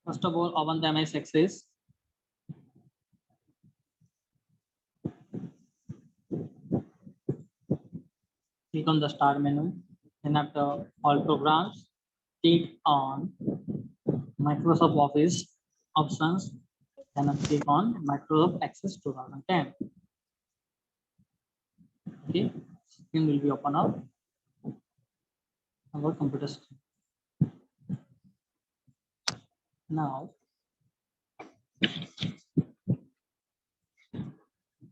First of all, open the MS Access. Click on the Start menu. Then after All Programs, click on Microsoft Office options. Then click on Microsoft Access 2010. Okay, screen will be open up. Our computer screen. Now,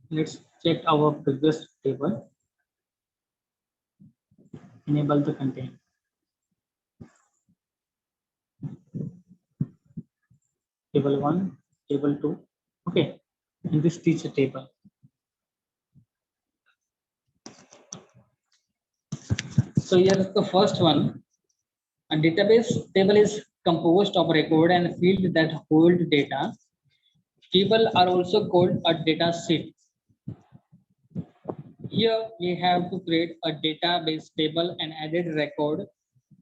let's check our previous table. Enable the content. Table 1, table 2. Okay, in this teacher table. So here is the first one. A database table is composed of record and field that hold data. Table are also called a data sheet. Here we have to create a database table and added record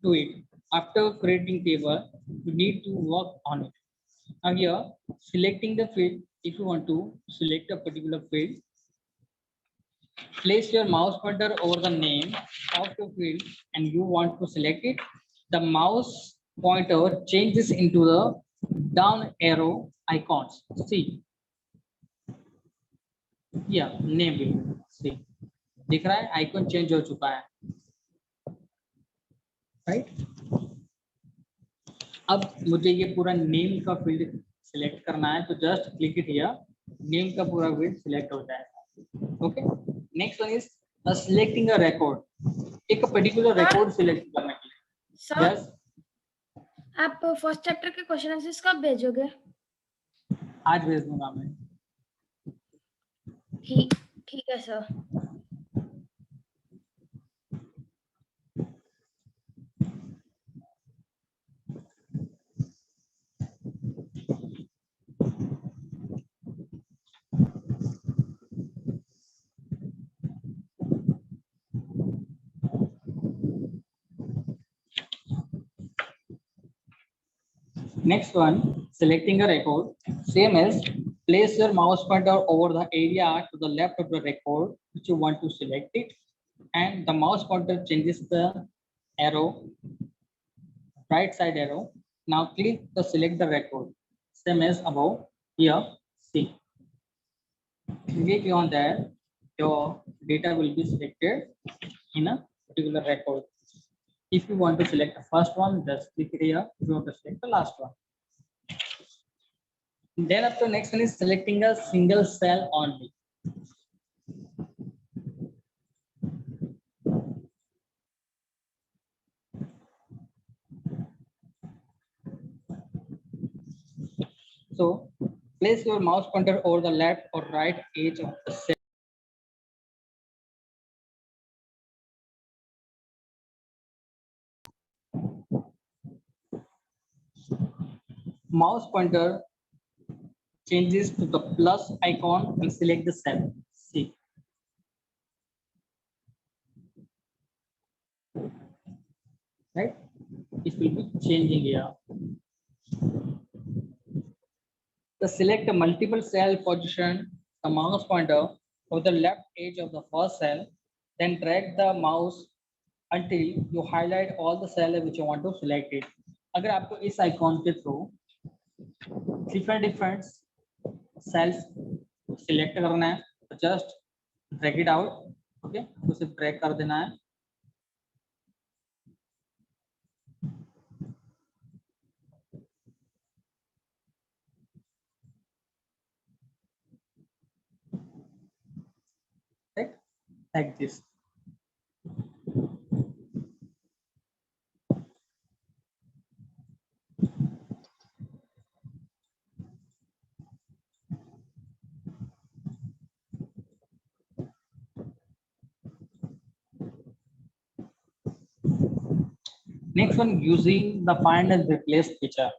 to it. After creating table, we need to work on it. Now here, selecting the field, if you want to select a particular field, place your mouse pointer over the name of the field and you want to select it. The mouse pointer changes into the down arrow icons. See, yeah, name will see. दिख रहा है icon change हो चुका है, right? अब मुझे ये पूरा नेम का फील्ड सिलेक्ट करना है, तो just click it here, name का पूरा फील्ड सिलेक्ट हो जाएगा. Okay, next one is selecting a record. एक पर्टिकुलर रिकॉर्ड सिलेक्ट करने के लिए. सर, यस, आप फर्स्ट चैप्टर के क्वेश्चन आंसर्स कब भेजोगे? आज भेज दूंगा मैं. ठीक है sir. Next one, selecting a record. Same as place your mouse pointer over the area to the left of the record which you want to select it, and the mouse pointer changes the arrow, right side arrow. Now click to select the record. Same as above. Here, see. Click on that. Your data will be selected in a particular record. If you want to select the first one, just click here. If you want to select the last one. Then after next one is selecting a single cell only. So place your mouse pointer over the left or right edge of the cell. Mouse pointer changes to the plus icon and select the cell. See. Right? It will be changing here. To select a multiple cell position the mouse pointer over the left edge of the first cell, then drag the mouse until you highlight all the cells which you want to select it. अगर आपको इस icon के through different cells select करना है, तो just drag it out. Okay, उसे drag कर देना है. Right? Like this. Next one, using the find and replace feature.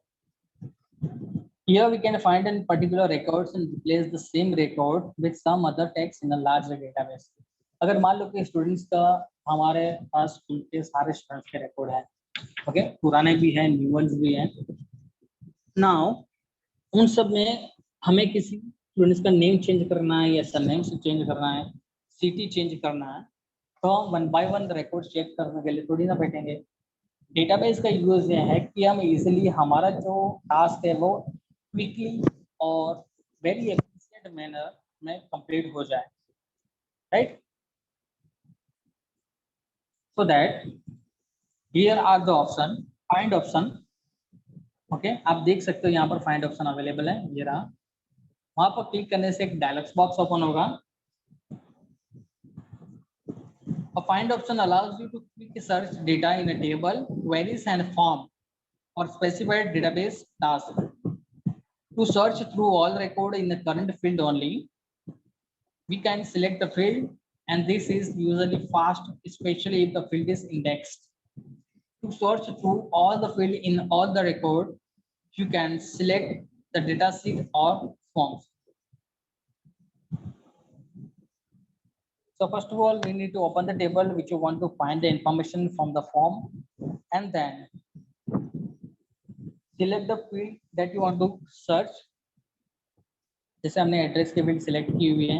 Here we can find in particular records and replace the same record with some other text in a larger database. अगर मान लो कि students का हमारे पास school के सारे students के record है, okay, पुराने भी हैं, न्यू वंस भी हैं, नाउ उन सब में हमें किसी स्टूडेंट्स का नेम चेंज करना है या सरनेम से चेंज करना है, सिटी चेंज करना है, तो हम one by one record check करने के लिए थोड़ी ना बैठेंगे। डेटाबेस का यूज ये है कि हम इजीली हमारा जो टास्क है वो क्विकली और वेरी एफिशिएंट मैनर में कंप्लीट हो जाए, right. So that here are the option, find option. Okay, आप देख सकते हो यहाँ पर फाइंड ऑप्शन अवेलेबल है, ये रहा। वहां पर क्लिक करने से एक डायलॉग बॉक्स ओपन होगा। A find option allows you to quick search data in a table, queries and form or specified database task. To search through all record in the current field only, we can select the field, and this is usually fast, especially if the field is indexed. To search through all the field in all the record, you can select the data sheet or forms. So first of all, we need to open the table which you want to find the information from the form, and then select the field that you want to search. जैसे हमने address के field select की हुई है।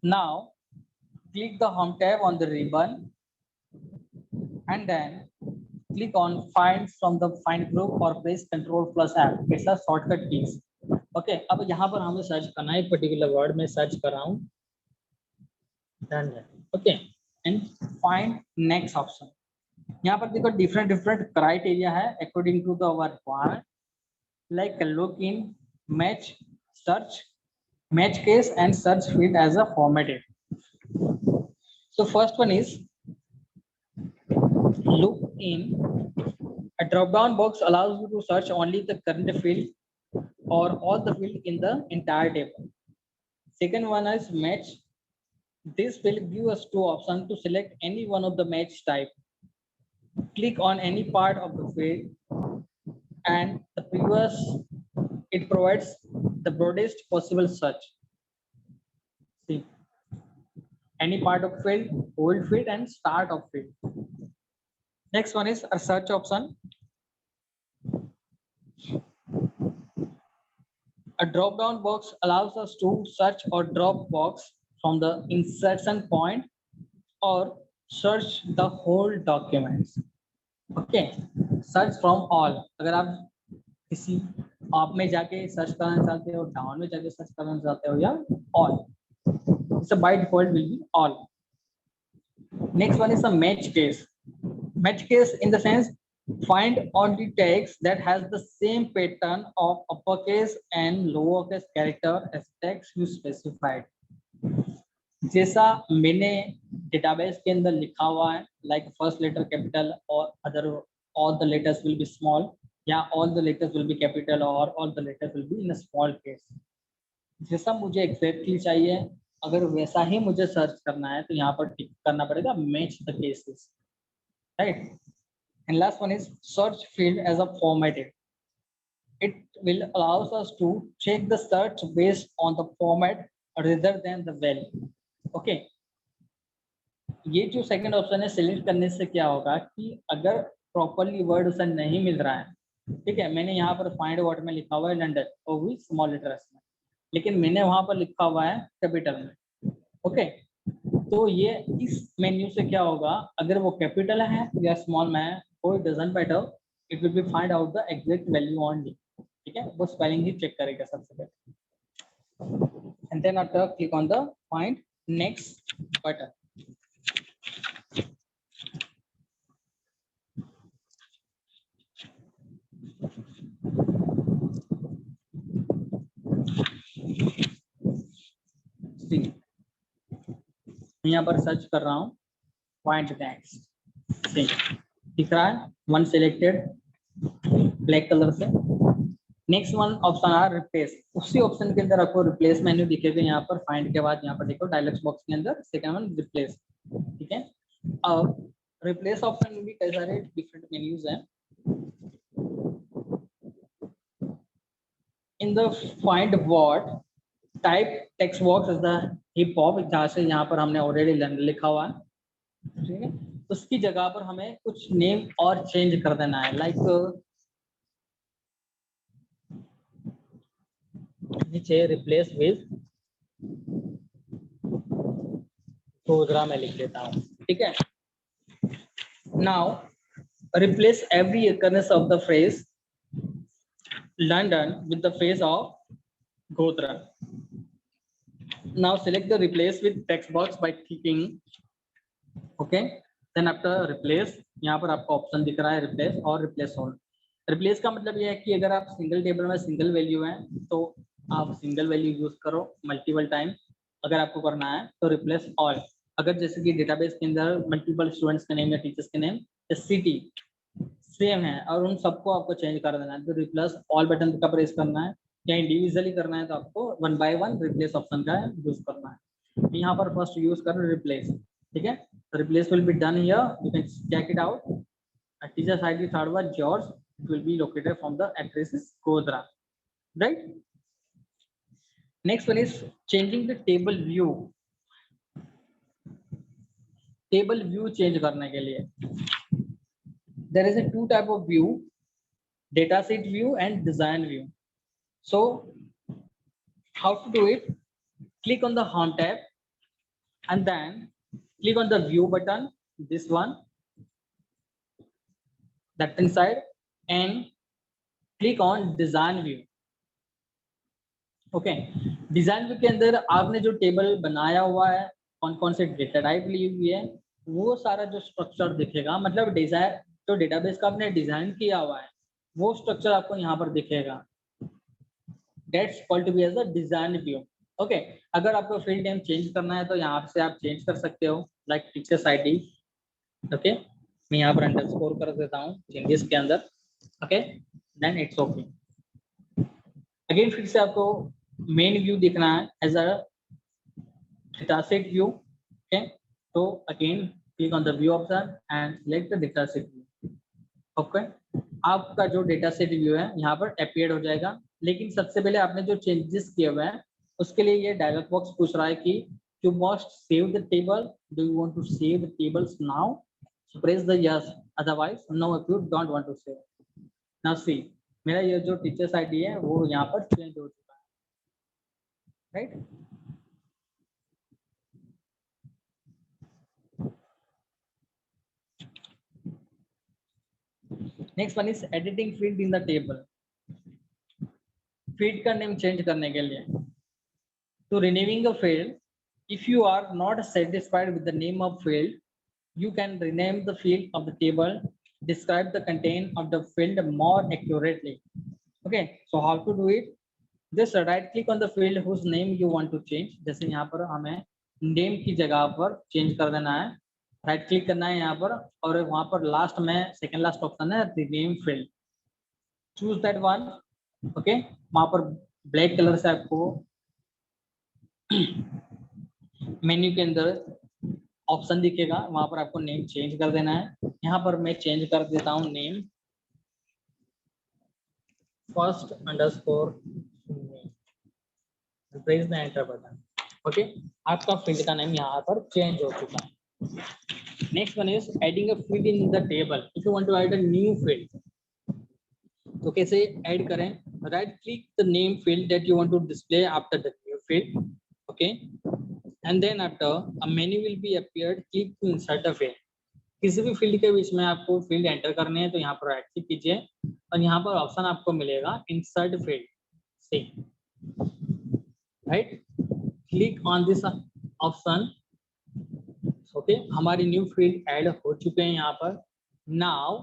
Now click the home tab on the ribbon and then click on find from the find group or press Ctrl+F. It's a shortcut keys. Okay, अब यहाँ पर हमें सर्च करना है, एक पर्टिकुलर वर्ड में सर्च कर रहा हूँ। Okay, and find next option. यहाँ पर देखो डिफरेंट क्राइटेरिया है according to the our requirement, like look in, match, search, match case and search field as a formatted. So first one is look in. A drop down box allows you to search only the current field or all the field in the entire table. Second one is match. This will give us two options to select any one of the match type. Click on any part of the field and the previous, it provides the broadest possible search. See, any part of field, whole field and start of field. Next one is a search option. A drop down box allows us to search or drop box from the insertion point or search the whole documents. Okay, search from all. अगर आप किसी आप में जाके search करना चाहते हो, down में जाके सर्च करना चाहते हो, या all, so by default will be all. Next one is a match case. Match case in the sense find only text that has the same pattern of uppercase and lowercase character as text you specified. जैसा मैंने database के अंदर लिखा हुआ है, like first letter capital or other all the letters will be small, या all the letters will be capital or all the letters will be in a small case. जैसा मुझे एग्जैक्टली चाहिए, अगर वैसा ही मुझे सर्च करना है तो यहाँ पर टिक करना पड़ेगा match the cases, right. And last one is search field as a formatted. It will allows us to check the search based on the format rather than the value. Okay. ये जो second option है, select करने से क्या होगा कि अगर properly word उसे नहीं मिल रहा है, ठीक है, मैंने यहाँ पर फाइंड वर्ड में लिखा हुआ है लंदन और भी स्मॉल लेटर्स में, लेकिन मैंने वहां पर लिखा हुआ है कैपिटल में। ओके, तो ये इस मेन्यू से क्या होगा, अगर वो कैपिटल है या स्मॉल में है, वो doesn't matter, it will be find out the exact value only, ठीक है, वो स्पेलिंग ही चेक करेगा सबसे पहले। And then after click on the find next button. यहाँ पर सर्च कर रहा हूँ पॉइंट नेक्स्ट, दिख रहा है वन सिलेक्टेड ब्लैक कलर से। नेक्स्ट वन ऑप्शन आ रिप्लेस, उसी ऑप्शन के अंदर आपको रिप्लेस मेन्यू दिखेगा यहाँ पर, फाइंड के बाद यहाँ पर देखो डायलॉग बॉक्स के अंदर सेकंड वन रिप्लेस, ठीक है। अब रिप्लेस ऑप्शन में भी कई सारे डिफरेंट मेन्यूज हैं। In the find word type text box is the hip hop, जहाँ से यहाँ पर हमने ऑलरेडी लिखा हुआ है, ठीक है, उसकी जगह पर हमें कुछ नेम और चेंज कर देना है, लाइक नीचे रिप्लेस विद गोधरा में लिख लेता हूँ, ठीक है। Now replace every occurrence of the phrase London with the phrase of Godhra. Now select the replace with text box by clicking okay. Then after replace यहाँ पर आपको ऑप्शन दिख रहा है रिप्लेस और रिप्लेस ऑल। रिप्लेस का मतलब ये है कि अगर आप सिंगल टेबल में सिंगल वैल्यू है तो आप सिंगल वैल्यू यूज करो मल्टीपल टाइम। अगर आपको करना है तो रिप्लेस ऑल। अगर जैसे कि डेटाबेस के अंदर मल्टीपल स्टूडेंट्स के नेम या टीचर्स के नेम या सिटी सेम है और उन सबको आपको चेंज कर देना है तो रिप्लेस ऑल बटन का प्रेस करना है, या इंडिविजुअली करना है तो आपको one by one replace option का यूज करना है। यहाँ पर फर्स्ट यूज कर रिप्लेस, ठीक है। Replace will be done here, you can check it out. Teachers ID third one George, it will be located from the address is Godhra, right? Next one is changing the table view. Table view change करने के लिए there is a two type of view, data sheet view and design view. So how to do it? Click on the home tab and then click on the view button, this one, that inside, and click on design view. Okay, design view के अंदर आपने जो table बनाया हुआ है, कौन कौन से डेटा टाइप ली हुई है, वो सारा जो स्ट्रक्चर दिखेगा, मतलब डिजाइन जो डेटाबेस का आपने डिजाइन किया हुआ है वो स्ट्रक्चर आपको यहाँ पर दिखेगा। That's called to be as a design view. Okay, अगर आपको फील्ड नेम चेंज करना है तो यहाँ से आप चेंज कर सकते हो, लाइक टीचर्स आईडी। ओके, मैं यहाँ पर अंडरस्कोर कर देता हूँ चेंजेस के अंदर। Okay, then it's okay. Again फिर से आपको मेन व्यू दिखना है as a data set view. Okay, तो again click on the view option and select the data set view. Okay, आपका जो डेटा सेट व्यू है यहाँ पर अपीयर हो जाएगा, लेकिन सबसे पहले आपने जो चेंजेस किए हुए हैं उसके लिए ये डायलॉग बॉक्स पूछ रहा है कि you must save the table, do you want to save the tables now, so press the yes, otherwise no if you don't want to save. Now see, मेरा ये जो टीचर्स आईडी है वो यहाँ पर चेंज हो चुका है, right. Next one is editing field in the table. Field का नेम चेंज करने के लिए, to renaming a field, if you are not satisfied with the name of field, you can rename the field of the table, describe the content of the field more accurately. Okay, so how to do it? Just right click on the field whose name you want to change. जैसे यहाँ पर हमें name की जगह पर change कर देना है, राइट क्लिक करना है यहाँ पर और वहाँ पर लास्ट में सेकेंड लास्ट ऑप्शन है rename field, choose that one. Okay, वहाँ पर ब्लैक कलर से आपको मेन्यू के अंदर ऑप्शन दिखेगा, वहां पर आपको नेम चेंज कर देना है। यहाँ पर मैं चेंज कर देता हूँ name first underscore, press the enter button. Okay, आपका फील्ड का नेम यहाँ पर चेंज हो चुका है। Next one is adding a field in the table. If you want to add a new field तो कैसे ऐड करें? Right click the name field that you want to display after the new field. Okay, and then after a menu will be appeared, click to insert the field। किसी भी field के बीच में आपको field enter करने हैं तो यहाँ पर राइट क्लिक कीजिए और यहाँ पर ऑप्शन आपको मिलेगा इंसर्ट फील्ड से, right click on this option. Okay, हमारी न्यू फील्ड ऐड हो चुके हैं यहाँ पर। नाउ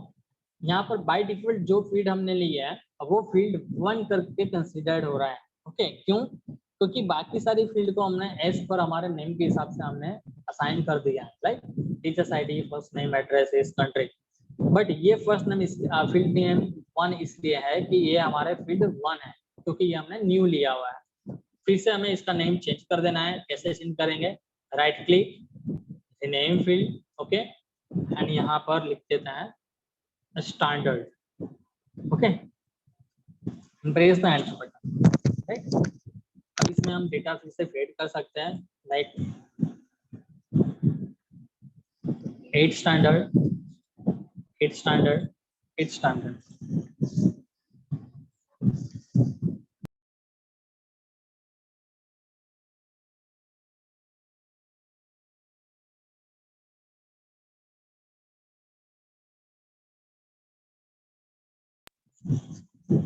यहाँ पर बाय डिफॉल्ट जो फील्ड हमने लिया है वो फील्ड 1 करके कंसीडर्ड हो रहा है। ओके, क्यों? क्योंकि बाकी सारी फील्ड को हमने एज पर हमारे नेम के हिसाब से हमने असाइन कर दिया है, like teachers ID, first name, address, इस कंट्री। बट ये फर्स्ट नेम फील्ड नेम 1 इसलिए है कि ये हमारे फील्ड 1 है क्योंकि ये हमने न्यू लिया हुआ है। फिर से हमें इसका नेम चेंज कर देना है। कैसे चेंज करेंगे? Right click, name field, okay, and यहाँ पर लिख देते हैं standard. Okay, press the enter button, right. अब इसमें हम डेटा फिर से फेड कर सकते हैं, like 8 standard, 8 standard, 8 standard.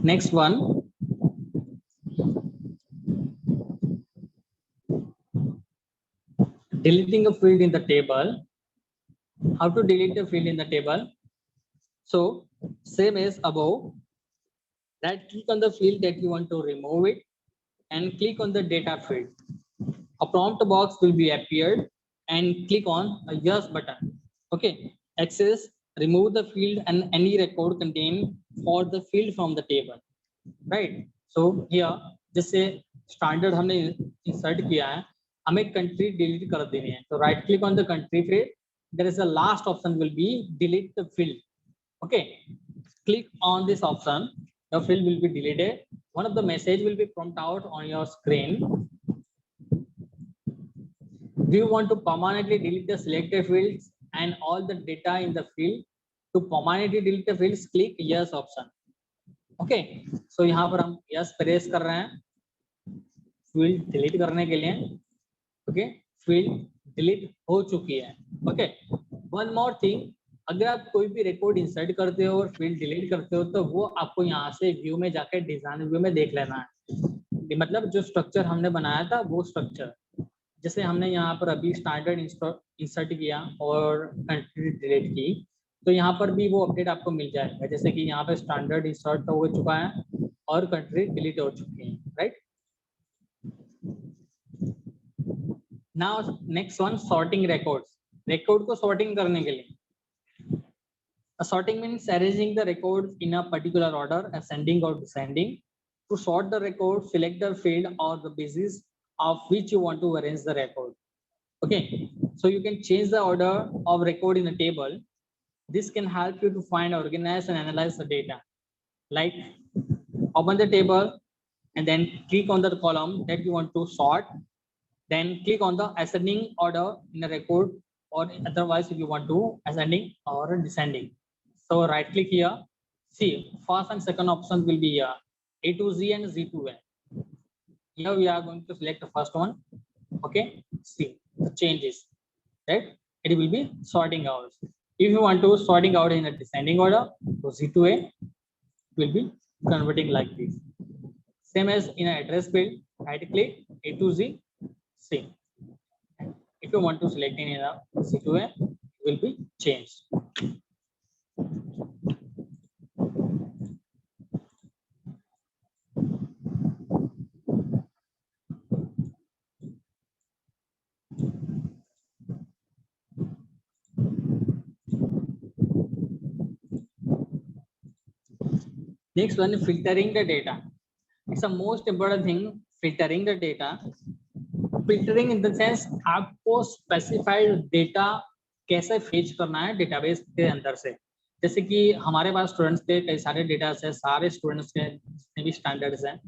Next one, deleting a field in the table. How to delete a field in the table? So same as above, right click on the field that you want to remove it and click on the data field. A prompt box will be appeared and click on a yes button. Okay, access, remove the field and any record contained for the field from the table. Right. So here जैसे standard हमने insert किया है, हमें country delete कर देनी है, तो right click on the country field, there is a last option will be delete the field. Okay, click on this option, the field will be deleted. One of the message will be prompt out on your screen. Do you want to permanently delete the selected fields and all the data in the field? To permanently delete the fields, click yes option. Okay, so यहाँ पर हम yes press कर रहे हैं field delete करने के लिए. Okay, field delete हो चुकी है. ओके, वन मोर थिंग, अगर आप कोई भी रिकॉर्ड इंसर्ट करते हो और फील्ड डिलीट करते हो तो वो आपको यहाँ से व्यू में जाकर डिजाइन व्यू में देख लेना है. मतलब जो स्ट्रक्चर हमने बनाया था वो स्ट्रक्चर, जैसे हमने यहाँ पर अभी स्टैंडर्ड इंसर्ट किया और कंट्री डिलीट की, तो यहाँ पर भी वो अपडेट आपको मिल जाएगा. जैसे कि यहाँ पे स्टैंडर्ड इंसर्ट हो चुका है और कंट्री डिलीट हो चुकी है. Right. Now next one, sorting records. Record को सॉर्टिंग करने के लिए, sorting means arranging the records in a particular order, ascending or descending. To sort the record, select the field or the basis of which you want to arrange the record. Okay, so you can change the order of record in a table. This can help you to find, organize and analyze the data. Like open the table and then click on the column that you want to sort, then click on the ascending order in a record, or otherwise if you want to ascending or descending. So right click here, see first and second options will be here, A to Z and Z to A. Here we are going to select the first one. Okay, see the changes, right? It will be sorting out. If you want to sorting out in a descending order, so Z to A will be converting like this. Same as in an address field, right click A to Z, same. If you want to select in a Z to A, it will be changed. Next one, filtering the data. It's the most important thing, filtering the data. Filtering in the sense आपको specified data कैसे fetch करना है database के अंदर से. जैसे कि हमारे पास स्टूडेंट्स के कई सारे डेटा है, सारे स्टूडेंट्स के जितने भी स्टैंडर्ड्स हैं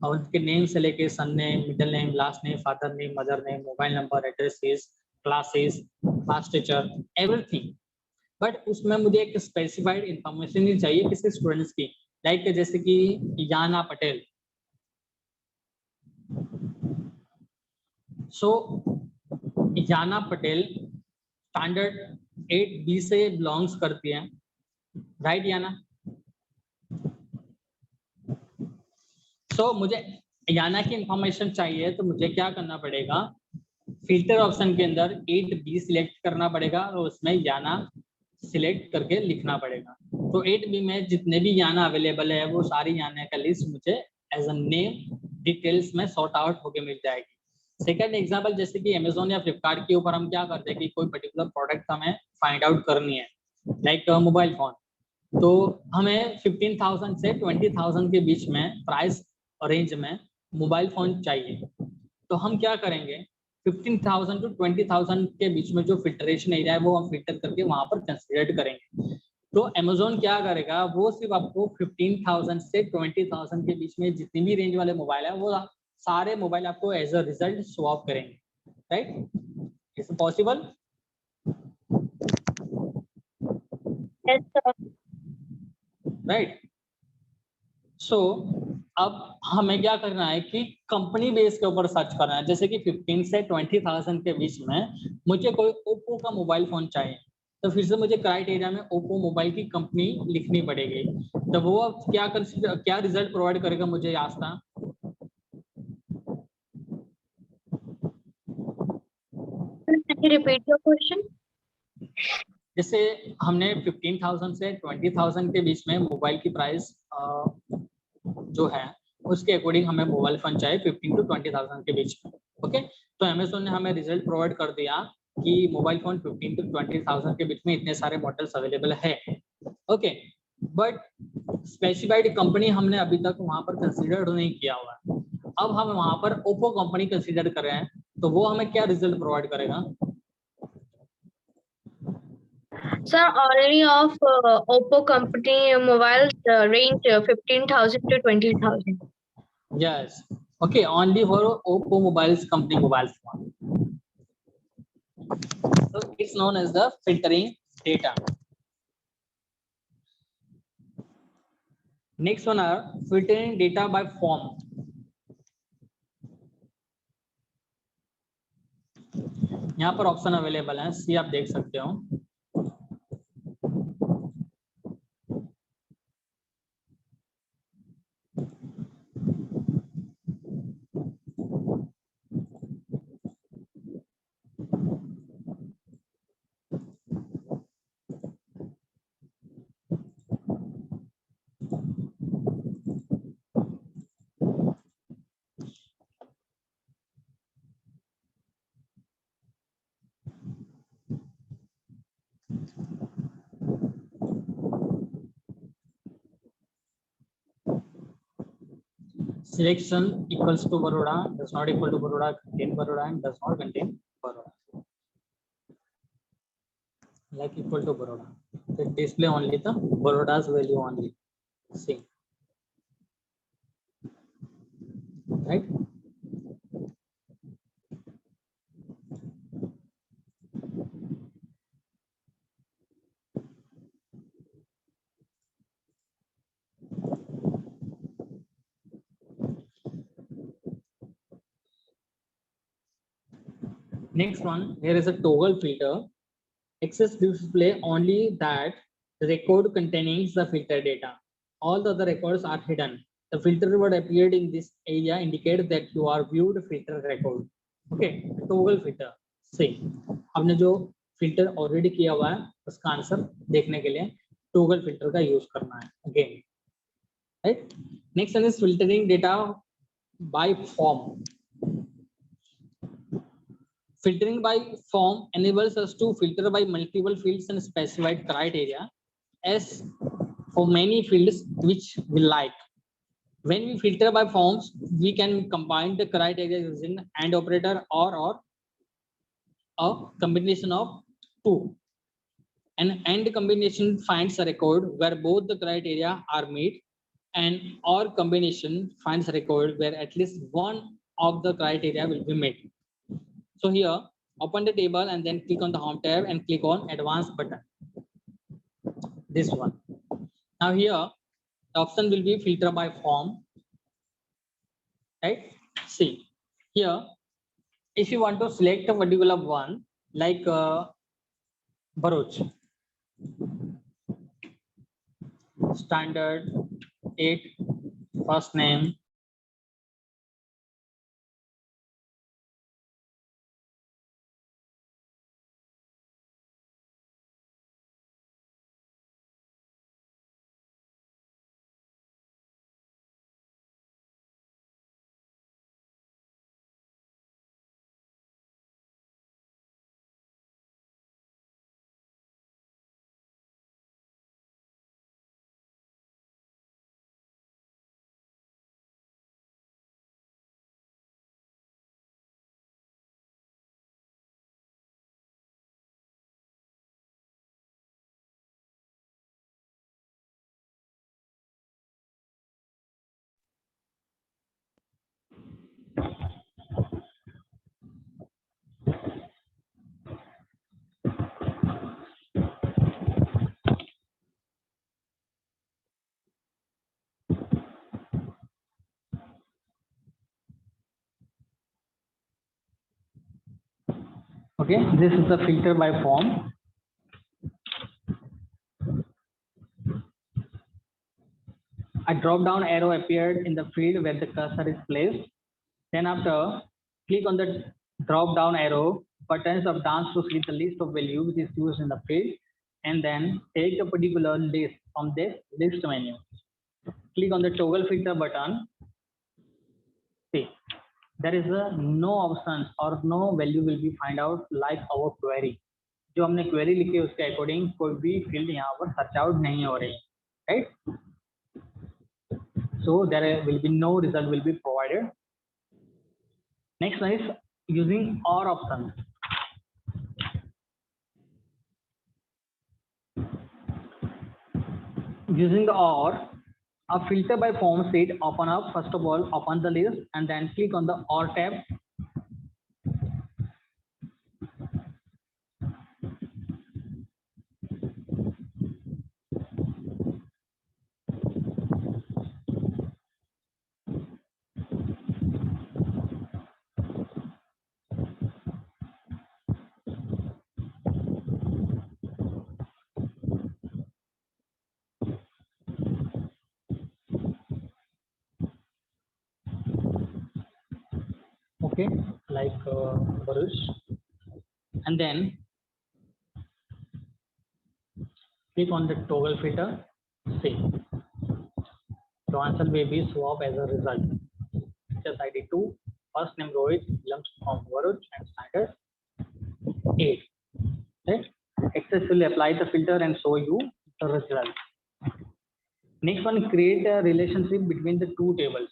और उनके नेम से लेके son name, middle name, last name, father name, mother name, mobile number, addresses, classes, class teacher, everything. But उसमें मुझे एक स्पेसिफाइड इंफॉर्मेशन नहीं चाहिए किसी स्टूडेंट्स की. लाइक जैसे कि याना पटेल. सो याना पटेल स्टैंडर्ड 8B से बिलोंग्स करती है, राइट याना? सो मुझे याना की इंफॉर्मेशन चाहिए तो मुझे क्या करना पड़ेगा, फिल्टर ऑप्शन के अंदर 8B सिलेक्ट करना पड़ेगा और उसमें याना सिलेक्ट करके लिखना पड़ेगा. तो 8B में जितने भी याना अवेलेबल है वो सारी याना का लिस्ट मुझे एज अ नेम डिटेल्स में सॉर्ट आउट होके मिल जाएगी. सेकंड एग्जांपल, जैसे कि अमेजोन या फ्लिपकार्ट के ऊपर हम क्या करते हैं कि कोई पर्टिकुलर प्रोडक्ट हमें फाइंड आउट करनी है, लाइक मोबाइल फोन, तो हमें 15,000 से 20,000 के बीच में प्राइस रेंज में मोबाइल फोन चाहिए. तो हम क्या करेंगे, 15,000 to 20,000 के बीच में जो फिल्ट्रेशन एरिया है वो हम फिल्टर करके वहां पर कंसीडर करेंगे. तो अमेजोन क्या करेगा, वो सिर्फ आपको 15,000 से 20,000 के बीच में जितनी भी रेंज वाले मोबाइल है वो सारे मोबाइल आपको as a result show off करेंगे. Right, is it possible? Yes, sir. Right. So अब हमें क्या करना है कि कंपनी बेस के ऊपर सर्च करना है. जैसे कि 15 से 20,000 के बीच में मुझे कोई ओप्पो का मोबाइल फोन चाहिए, तो फिर से मुझे क्राइटेरिया में ओप्पो मोबाइल की कंपनी लिखनी पड़ेगी। तो वो अब क्या रिजल्ट प्रोवाइड करेगा मुझे आस्था? Can you repeat your question? जैसे हमने 15,000 से 20,000 के बीच में मोबाइल की प्राइस जो है उसके अकॉर्डिंग हमें मोबाइल फोन चाहिए 15 to 20,000 के बीच में। ओके, तो अमेजोन ने हमें रिजल्ट प्रोवाइड कर दिया कि मोबाइल फोन 15 to 20,000 के बीच में इतने सारे मॉडल्स अवेलेबल है। ओके, बट स्पेसिफाइड कंपनी हमने अभी तक वहां पर कंसीडर नहीं किया हुआ है। अब हम वहां पर ओप्पो कंपनी कंसीडर कर रहे हैं, तो वो हमें क्या रिजल्ट प्रोवाइड करेगा? Sir, only of Oppo company mobiles range 15,000 to 20,000. Yes. Okay, only for Oppo mobiles company mobile phone. So it's known as the filtering data. Next one are filtering data by form. यहाँ पर option available है, सी आप देख सकते हो। Selection equals to Baroda, does not equal to Baroda, contain Baroda, and does not contain Baroda. Like equal to Baroda. So display only the Baroda's value only. See. Right? Next one, here is a toggle filter. Access display only that record containing the filter data. All the other records are hidden. The filter word appeared in this area indicates that you are viewed filter record. Okay, toggle filter. See, हमने जो filter already किया हुआ है उसका answer देखने के लिए toggle filter का यूज करना है again. Right? Next one is filtering data by form. Filtering by form enables us to filter by multiple fields and specified criteria as for many fields which we like. When we filter by forms, we can combine the criteria using AND operator or a combination of two. An AND combination finds a record where both the criteria are met, and OR combination finds a record where at least one of the criteria will be met. So here, open the table and then click on the home tab and click on advanced button. This one. Now here, the option will be filter by form. Right? See, here, if you want to select a particular one, like Baruch, standard 8, first name, okay, this is the filter by form. A drop down arrow appeared in the field where the cursor is placed. Then after, click on the drop down arrow buttons of dance to see the list of values which is used in the field, and then take a particular list from this list menu. Click on the toggle filter button. See, there is no options or no value will be find out like our query. जो हमने query लिखी है उसके according कोई भी field यहाँ पर search out नहीं हो रही, right? So there will be no result will be provided. Next one is using OR option. Using the OR, a filter by form sheet open up. First of all, open the list and then click on the OR tab. Okay, like Baruch, and then click on the toggle filter. See, the answer will be swap as a result. Just ID 2, first name Rohit, belongs from Baruch and standard 8. Right? Successfully apply the filter and show you the result. Next one, create a relationship between the two tables.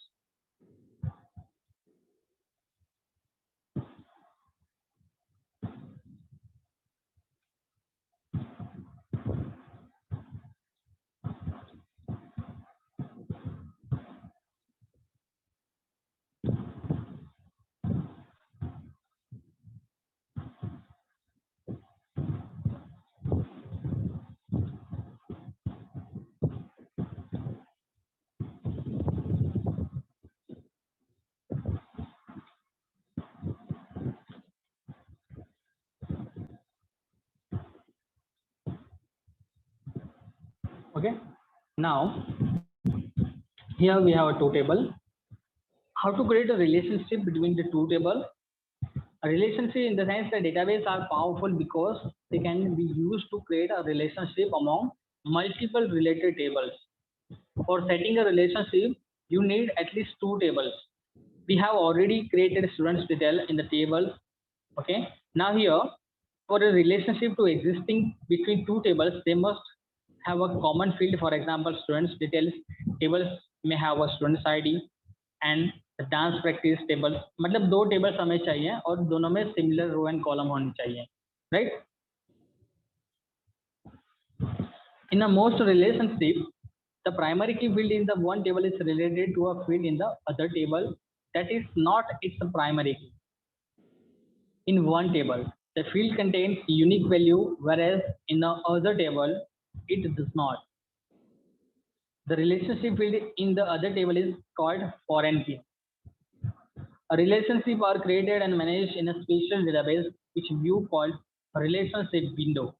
Okay, now here we have a two table. How to create a relationship between the two tables? A relationship in the sense that database are powerful because they can be used to create a relationship among multiple related tables. For setting a relationship, you need at least two tables. We have already created students detail in the table. Okay, now here for a relationship to existing between two tables, they must have a common field. For example, students details tables may have a students ID and dance practice table, मतलब दो tables हमें चाहिए और दोनों में similar row and column होनी चाहिए, right? In a most relationship, the primary key field in the one table is related to a field in the other table that is not its primary key. In one table, the field contains unique value, whereas in the other table, it does not. The relationship field in the other table is called foreign key. A relationship are created and managed in a special database which view called a relationship window.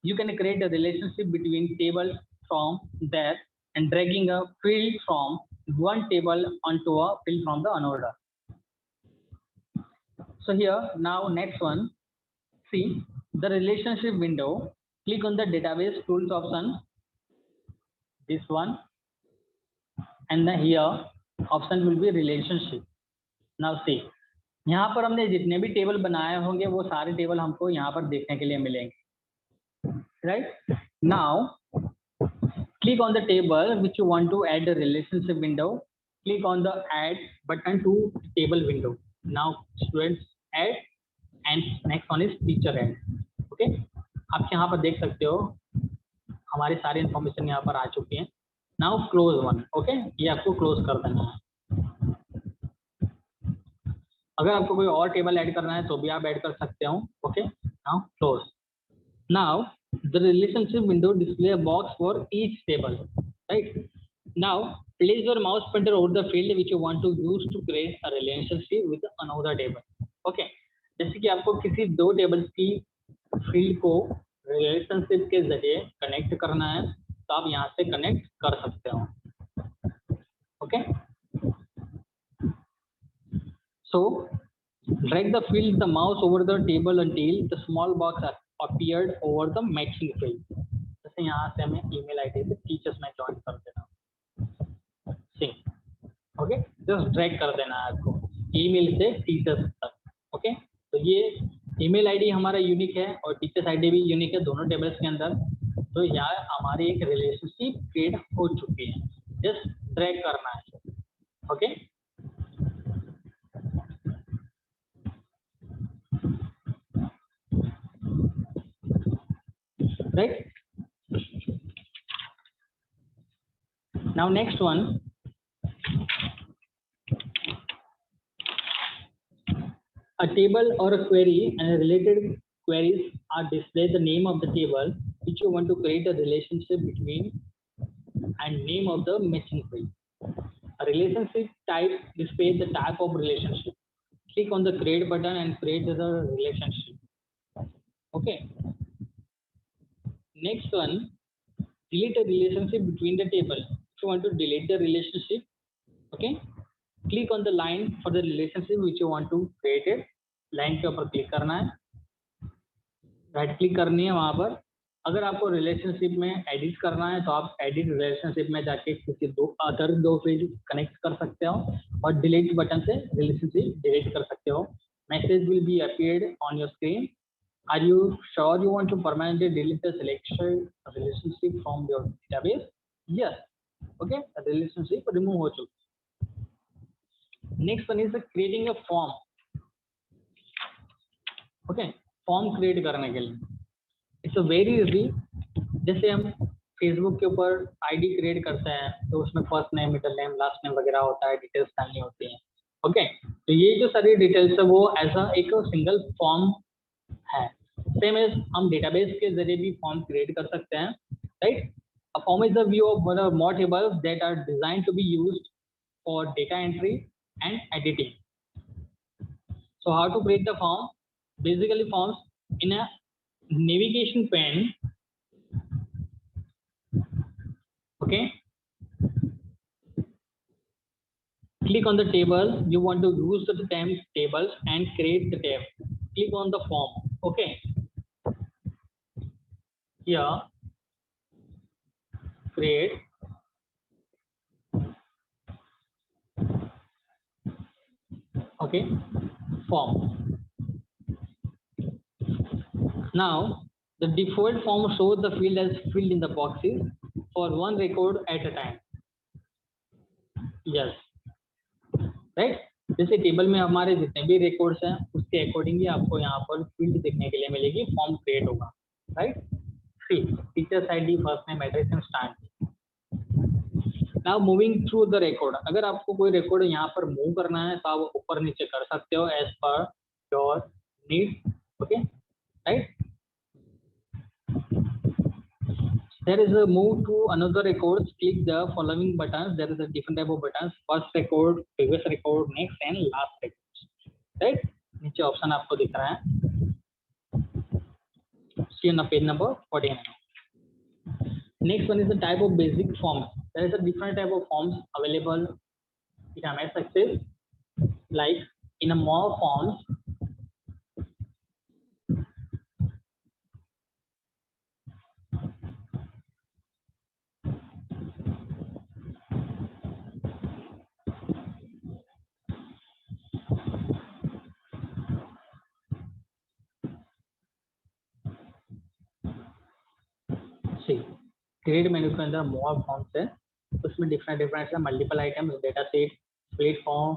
You can create a relationship between tables from there and dragging a field from one table onto a field from the another. So here now next one, see the relationship window. Click on the database tools option, this one, and then here option will be relationship. Now see, यहाँ पर हमने जितने भी table बनाए होंगे वो सारे table हमको यहाँ पर देखने के लिए मिलेंगे, right? Now click on the table which you want to add a relationship window. Click on the add button to table window. Now students add and next one is teacher add. Okay, आप यहाँ पर देख सकते हो हमारी सारी information यहाँ पर आ चुकी है. Now close one. Okay, ये आपको क्लोज कर देना है. अगर आपको कोई और टेबल ऐड करना है तो भी आप ऐड कर सकते हो. Okay, now close. Now the relationship window display a box for each table, right? Now place your mouse pointer over the field which you want to use to create a relationship with another table. Okay, जैसे कि आपको किसी दो tables की field को relationship के जरिए connect करना है तो आप यहाँ से कनेक्ट कर सकते हो. So drag the field the mouse over the table until the small box appeared over the matching field. जैसे यहाँ से हमें ईमेल आईडी से टीचर्स में ज्वाइन कर देना, सेम, ओके, जस्ट ड्रैग कर देना है आपको ईमेल से टीचर्स तक, ओके। तो ये ईमेल आईडी हमारा यूनिक है और टीचर्स आईडी भी यूनिक है दोनों टेबल्स के अंदर। तो यहाँ हमारी एक रिलेशनशिप क्रिएट हो चुकी है, जस्ट ड्रैग करना है, okay. Right? Now next one, a table or a query and related queries are displayed the name of the table which you want to create a relationship between and name of the matching field. A relationship type displays the type of relationship. Click on the create button and create the relationship. Okay. Next one, delete a relationship between the table. If you want to delete the relationship, okay, click on the line for the relationship which you want to create it. Line के ऊपर click करना है, right click करनी है वहां पर। अगर आपको रिलेशनशिप में एडिट करना है तो आप एडिट रिलेशनशिप में जाके किसी दो पेज कनेक्ट कर सकते हो और डिलीट बटन से रिलेशनशिप डिलीट कर सकते हो। Message will be appeared on your screen. Are you sure you want to permanently delete the selection relationship from your database? Yes. Okay, the relationship remove हो चुकी। Next one is the creating a form. Okay, form create करने के लिए it's a very easy। जैसे हम Facebook के ऊपर ID create करते हैं तो उसमें first name, middle name, last name वगैरह होता है, डिटेल्स डालनी होती है। ओके, तो ये जो सारी डिटेल्स है वो ऐसा एक सिंगल फॉर्म है। सेम एज हम डेटाबेस के जरिए भी फॉर्म क्रिएट कर सकते हैं, right. A form is the view of one और more tables that are designed to be used for data entry and editing. So how to create the form? Basically forms in a navigation pane, okay, click on the table you want to use the tables and create the tab. Click on the form, okay, here create okay form. Now the default form shows the field as filled in the boxes for one record at a time. Yes, right। जैसे table में हमारे जितने भी records हैं उसके accordingly आपको यहाँ पर फील्ड देखने के लिए मिलेगी, फॉर्म क्रिएट होगा, right. Teachers ID, first name, address and start. Now moving through the record. अगर आपको कोई रिकॉर्ड यहाँ पर मूव करना है तो आप ऊपर नीचे कर सकते हो as per your need, okay, right. There is a move to another records. Click the following buttons. There is a different type of buttons: first record, previous record, next and last records. Right? नीचे option आपको दिख रहा है। See on page number 49. Next one is the type of basic form. There is a different type of forms available in MS Access. Like in a more forms, create menu के अंदर more forms है, उसमें different multiple items, data set, split form,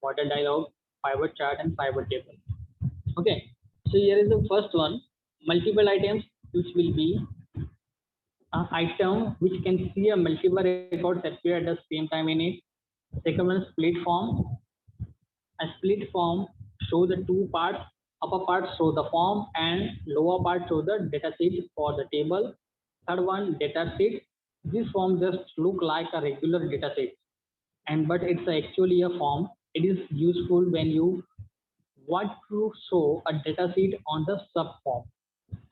modal dialog, pivot chart and pivot table. Okay, so here is the first one, multiple items which will be an item which can see a multiple records appear at the same time in it. Second one, split form. A split form show the two parts, upper part show the form and lower part show the data sheet for the table. Third one, data sheet. This form just look like a regular data sheet, and but it's actually a form. It is useful when you want to show a data sheet on the sub form.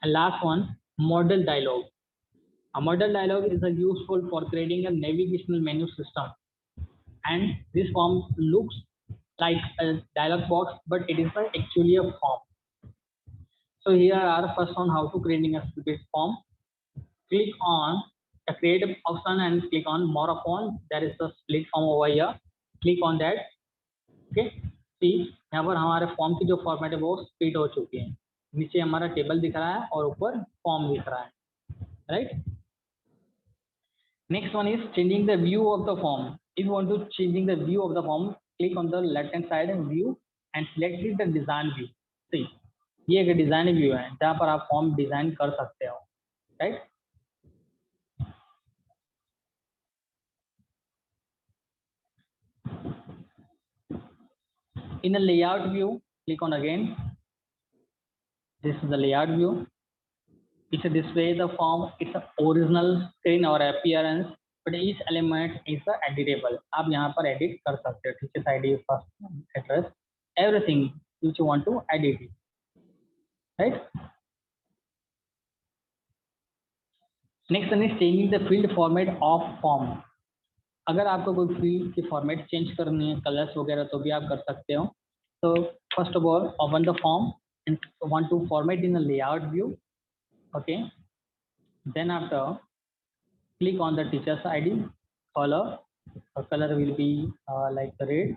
And last one, model dialog. A model dialog is useful for creating a navigational menu system, and this form looks like a dialog box, but it is not actually a form. So here are first on how to creating a split form. Click on the create option and click on more upon. There is a split form over here. Click on that. Okay. See यहाँ पर हमारे form की जो format है वो split हो चुकी है. नीचे हमारा टेबल दिख रहा है और ऊपर फॉर्म दिख रहा है. Right. Next one is changing the view of the form. If you want to changing the view of the form, click on the left hand side and view and select the design view. See, ये एक design view है जहाँ पर आप form design कर सकते हो. Right. In the layout view, click on again. This is the layout view. It displays the form. It's an original screen or appearance, but each element is editable. आप यहाँ पर edit कर सकते हो. Teacher's ID, first address, everything which you want to edit. Right. Next one is changing the field format of form. अगर आपको कोई field की फॉर्मेट चेंज करनी है, कलर्स वगैरह, तो भी आप कर सकते हो. तो first of all open the form and want to format in the layout view. Okay. Then after click on the teacher's ID color. The color will be like red.